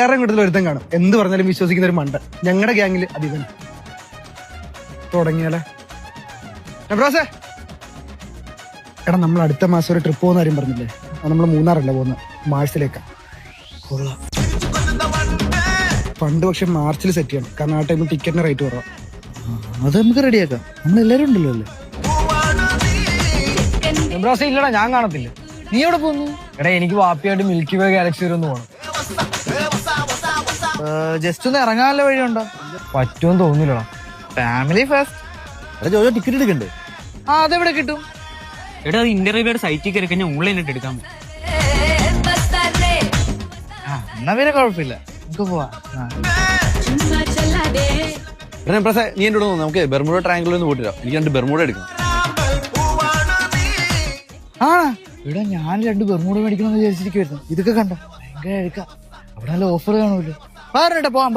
വേറെ കൂടുതൽ ഒരുത്തം കാണും, എന്ത് പറഞ്ഞാലും വിശ്വസിക്കുന്ന ഒരു മണ്ട. ഞങ്ങളുടെ ഗ്യാങ്ങിൽ അധികം തുടങ്ങിയാലേ. നബ്രാസേ, എടാ നമ്മൾ അടുത്ത മാസം ഒരു ട്രിപ്പ് പോകുന്ന കാര്യം പറഞ്ഞില്ലേ? അത് നമ്മൾ മൂന്നാറല്ല പോകുന്നത്, മാർച്ചിലേക്കാ. ഫണ്ട് പക്ഷെ മാർച്ചിൽ സെറ്റ് ചെയ്യണം, കാരണം ആ ടൈമിൽ ടിക്കറ്റിന് റേറ്റ് കുറവാ. അത് നമുക്ക് റെഡിയാക്കാം, നമ്മളെല്ലാരും ഉണ്ടല്ലോ അല്ലേ? നബ്രാസേ ഇല്ലടാ, ഞാൻ കാണത്തില്ല. നീ എവിടെ പോകുന്നു? എടാ എനിക്ക് വാപ്പിയായിട്ട് മിൽക്കി വേ ഗാലക്സി വരെ ഒന്ന് പോകണം. ജസ്റ്റ് ഒന്ന് ഇറങ്ങാനുള്ള വഴിയുണ്ടോ? പറ്റുമെന്ന് തോന്നുന്നില്ലടാ. Family first. എടാ ജോജോ ടിക്കറ്റ് എടുക്കണ്ടേ? ആ അതെവിടെ കിട്ടും? എടാ അത് ഇന്റർവ്യൂയുടെ സൈറ്റിൽ കയറി കഴിഞ്ഞാൽ ഓൺലൈനായിട്ട് എടുക്കാൻ പറ്റും. എന്നാ പിന്നെ കുഴപ്പമില്ല, നമുക്ക് പോവാം. എടാ പ്രസേ, നീ എൻ്റെ കൂടെ വന്നോ, നമുക്ക് ബെർമുഡ ട്രയാങ്കിളിൽ നിന്ന് പോയിട്ട് വരാം. എനിക്ക് 2 ബെർമുഡ എടുക്കണം. ആ ഇവിടെ ഞാൻ 2 ബെർമൂഡ മേടിക്കണമെന്ന് വിചാരിച്ചിരിക്കുവായിരുന്നു. ഇതൊക്കെ കണ്ടോ, ഭയങ്കര എടുക്കാം. അവിടെ നല്ല ഓഫർ കാണുമല്ലോ. വേറെ പോവാം.